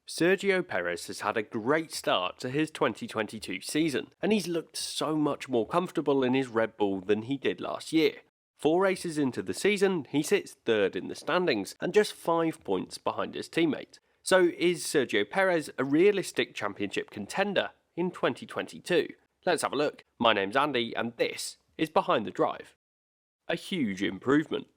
Sergio Pérez has had a great start to his 2022 season, and he's looked so much more comfortable in his Red Bull than he did last year. 4 races into the season, he sits third in the standings and just 5 points behind his teammate. So is Sergio Pérez a realistic championship contender in 2022? Let's have a look. My name's Andy and this is Behind the Drive. A huge improvement.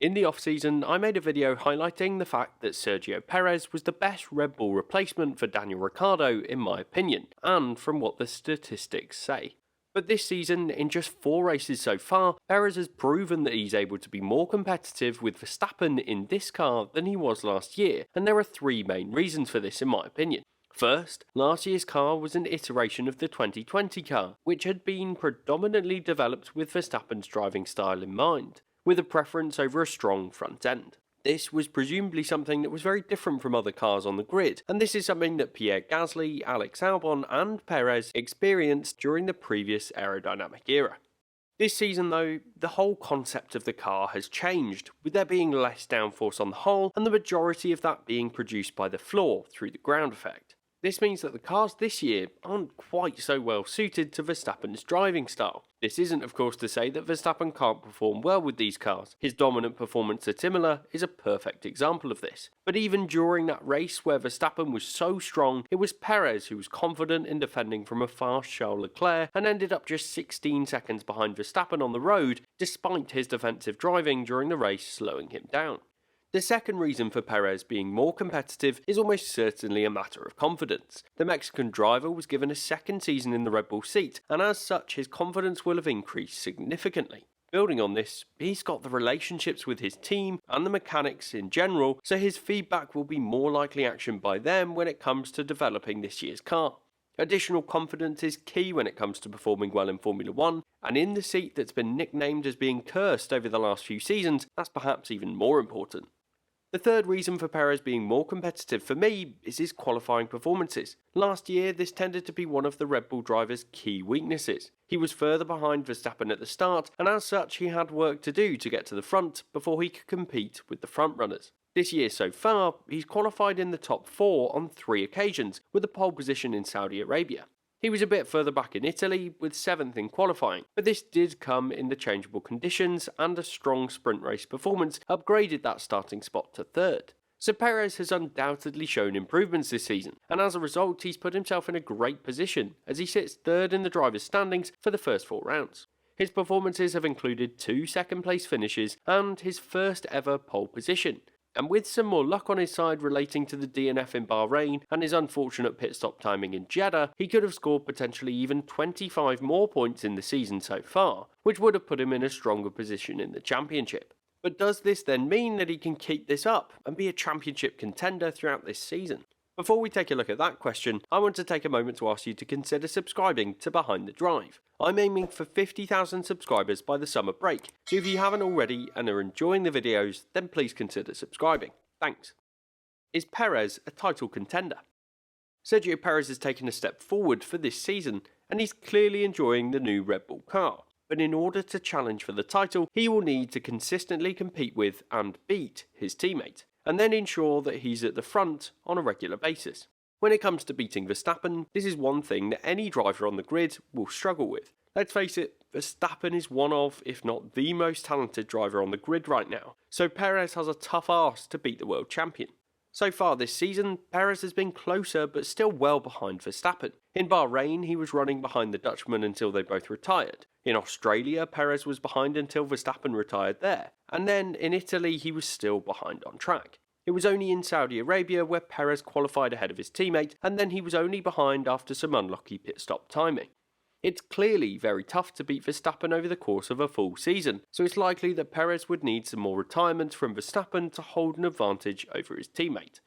In the off-season, I made a video highlighting the fact that Sergio Pérez was the best Red Bull replacement for Daniel Ricciardo in my opinion, and from what the statistics say. But this season, in just 4 races so far, Pérez has proven that he's able to be more competitive with Verstappen in this car than he was last year, and there are 3 main reasons for this in my opinion. First, last year's car was an iteration of the 2020 car, which had been predominantly developed with Verstappen's driving style in mind, with a preference over a strong front end. This was presumably something that was very different from other cars on the grid, and this is something that Pierre Gasly, Alex Albon and Pérez experienced during the previous aerodynamic era. This season though, the whole concept of the car has changed, with there being less downforce on the hull and the majority of that being produced by the floor through the ground effect. This means that the cars this year aren't quite so well suited to Verstappen's driving style. This isn't of course to say that Verstappen can't perform well with these cars. His dominant performance at Imola is a perfect example of this. But even during that race where Verstappen was so strong, it was Pérez who was confident in defending from a fast Charles Leclerc and ended up just 16 seconds behind Verstappen on the road, despite his defensive driving during the race slowing him down. The second reason for Pérez being more competitive is almost certainly a matter of confidence. The Mexican driver was given a second season in the Red Bull seat, and as such his confidence will have increased significantly. Building on this, he's got the relationships with his team and the mechanics in general, so his feedback will be more likely actioned by them when it comes to developing this year's car. Additional confidence is key when it comes to performing well in Formula 1, and in the seat that's been nicknamed as being cursed over the last few seasons, that's perhaps even more important. The third reason for Pérez being more competitive for me is his qualifying performances. Last year, this tended to be one of the Red Bull driver's key weaknesses. He was further behind Verstappen at the start, and as such he had work to do to get to the front before he could compete with the frontrunners. This year so far, he's qualified in the top 4 on 3 occasions, with a pole position in Saudi Arabia. He was a bit further back in Italy, with 7th in qualifying, but this did come in the changeable conditions, and a strong sprint race performance upgraded that starting spot to 3rd. So Pérez has undoubtedly shown improvements this season, and as a result he's put himself in a great position, as he sits 3rd in the drivers' standings for the first 4 rounds. His performances have included 2 second place finishes, and his first ever pole position. And with some more luck on his side relating to the DNF in Bahrain and his unfortunate pit stop timing in Jeddah, he could have scored potentially even 25 more points in the season so far, which would have put him in a stronger position in the championship. But does this then mean that he can keep this up and be a championship contender throughout this season? Before we take a look at that question, I want to take a moment to ask you to consider subscribing to Behind the Drive. I'm aiming for 50,000 subscribers by the summer break, so if you haven't already and are enjoying the videos, then please consider subscribing. Thanks. Is Pérez a title contender? Sergio Pérez has taken a step forward for this season, and he's clearly enjoying the new Red Bull car. But in order to challenge for the title, he will need to consistently compete with and beat his teammate, and then ensure that he's at the front on a regular basis. When it comes to beating Verstappen, this is one thing that any driver on the grid will struggle with. Let's face it, Verstappen is one of, if not the most talented driver on the grid right now, so Pérez has a tough ask to beat the world champion. So far this season, Pérez has been closer but still well behind Verstappen. In Bahrain, he was running behind the Dutchman until they both retired. In Australia, Pérez was behind until Verstappen retired there. And then in Italy, he was still behind on track. It was only in Saudi Arabia where Pérez qualified ahead of his teammate, and then he was only behind after some unlucky pit stop timing. It's clearly very tough to beat Verstappen over the course of a full season, so it's likely that Pérez would need some more retirements from Verstappen to hold an advantage over his teammate.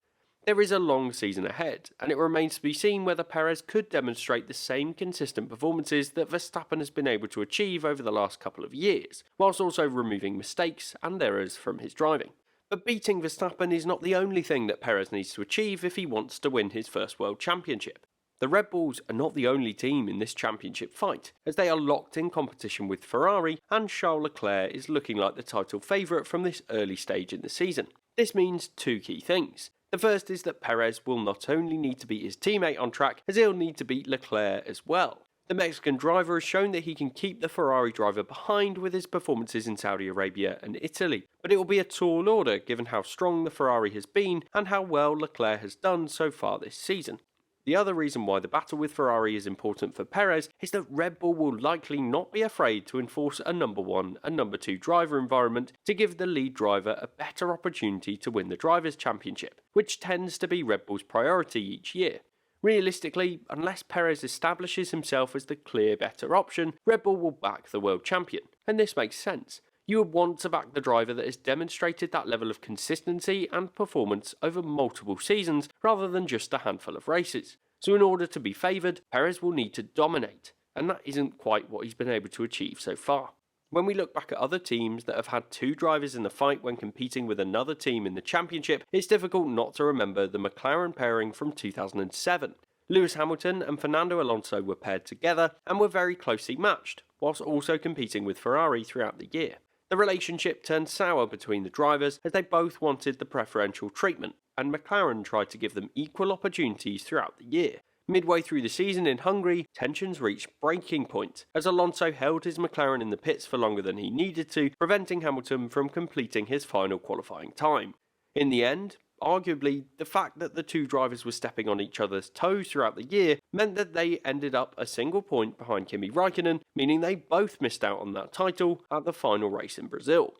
There is a long season ahead, and it remains to be seen whether Pérez could demonstrate the same consistent performances that Verstappen has been able to achieve over the last couple of years, whilst also removing mistakes and errors from his driving. But beating Verstappen is not the only thing that Pérez needs to achieve if he wants to win his first world championship. The Red Bulls are not the only team in this championship fight, as they are locked in competition with Ferrari, and Charles Leclerc is looking like the title favourite from this early stage in the season. This means 2 key things. The The first is that Perez will not only need to beat his teammate on track, as he'll need to beat Leclerc as well. The Mexican driver has shown that he can keep the Ferrari driver behind with his performances in Saudi Arabia and Italy, but it will be a tall order given how strong the Ferrari has been and how well Leclerc has done so far this season. The other reason why the battle with Ferrari is important for Perez is that Red Bull will likely not be afraid to enforce a number 1 and number 2 driver environment to give the lead driver a better opportunity to win the Drivers' Championship, which tends to be Red Bull's priority each year. Realistically, unless Perez establishes himself as the clear better option, Red Bull will back the world champion, and this makes sense. You would want to back the driver that has demonstrated that level of consistency and performance over multiple seasons rather than just a handful of races. So in order to be favoured, Perez will need to dominate, and that isn't quite what he's been able to achieve so far. When we look back at other teams that have had 2 drivers in the fight when competing with another team in the championship, it's difficult not to remember the McLaren pairing from 2007. Lewis Hamilton and Fernando Alonso were paired together and were very closely matched, whilst also competing with Ferrari throughout the year. The relationship turned sour between the drivers as they both wanted the preferential treatment, and McLaren tried to give them equal opportunities throughout the year. Midway through the season in Hungary, tensions reached breaking point, as Alonso held his McLaren in the pits for longer than he needed to, preventing Hamilton from completing his final qualifying time. In the end, arguably, the fact that the 2 drivers were stepping on each other's toes throughout the year meant that they ended up a single point behind Kimi Raikkonen, meaning they both missed out on that title at the final race in Brazil.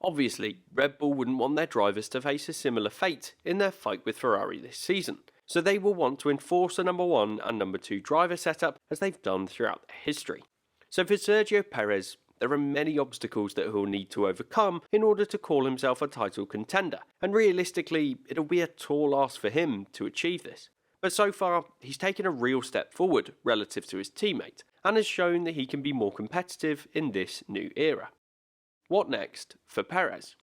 Obviously, Red Bull wouldn't want their drivers to face a similar fate in their fight with Ferrari this season, so they will want to enforce a number 1 and number 2 driver setup as they've done throughout their history. So for Sergio Pérez, there are many obstacles that he'll need to overcome in order to call himself a title contender, and realistically, it'll be a tall ask for him to achieve this. But so far, he's taken a real step forward relative to his teammate, and has shown that he can be more competitive in this new era. What next for Perez?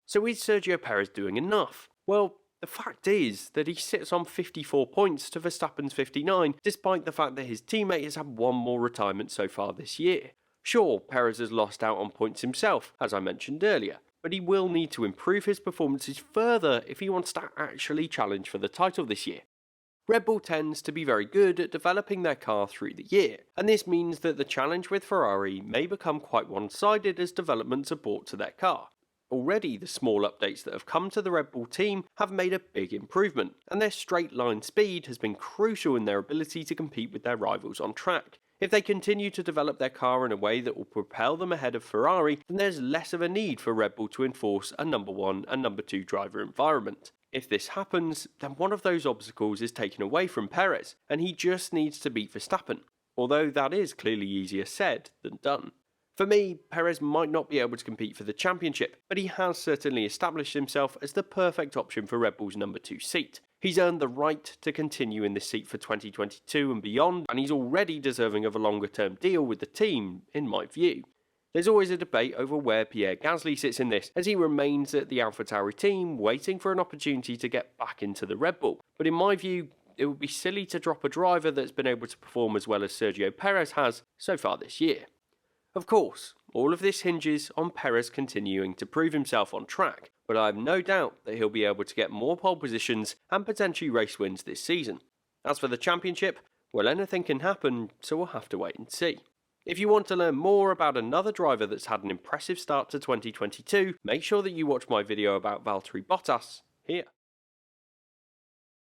So is Sergio Pérez doing enough? Well, the fact is that he sits on 54 points to Verstappen's 59, despite the fact that his teammate has had 1 more retirement so far this year. Sure, Perez has lost out on points himself, as I mentioned earlier, but he will need to improve his performances further if he wants to actually challenge for the title this year. Red Bull tends to be very good at developing their car through the year, and this means that the challenge with Ferrari may become quite one-sided as developments are brought to their car. Already, the small updates that have come to the Red Bull team have made a big improvement, and their straight-line speed has been crucial in their ability to compete with their rivals on track. If they continue to develop their car in a way that will propel them ahead of Ferrari, then there's less of a need for Red Bull to enforce a number 1 and number 2 driver environment. If this happens, then one of those obstacles is taken away from Perez, and he just needs to beat Verstappen, although that is clearly easier said than done. For me, Perez might not be able to compete for the championship, but he has certainly established himself as the perfect option for Red Bull's number 2 seat. He's earned the right to continue in this seat for 2022 and beyond, and he's already deserving of a longer term deal with the team, in my view. There's always a debate over where Pierre Gasly sits in this, as he remains at the AlphaTauri team, waiting for an opportunity to get back into the Red Bull. But in my view, it would be silly to drop a driver that's been able to perform as well as Sergio Pérez has so far this year. Of course, all of this hinges on Pérez continuing to prove himself on track, but I have no doubt that he'll be able to get more pole positions and potentially race wins this season. As for the championship, well, anything can happen, so we'll have to wait and see. If you want to learn more about another driver that's had an impressive start to 2022, make sure that you watch my video about Valtteri Bottas here.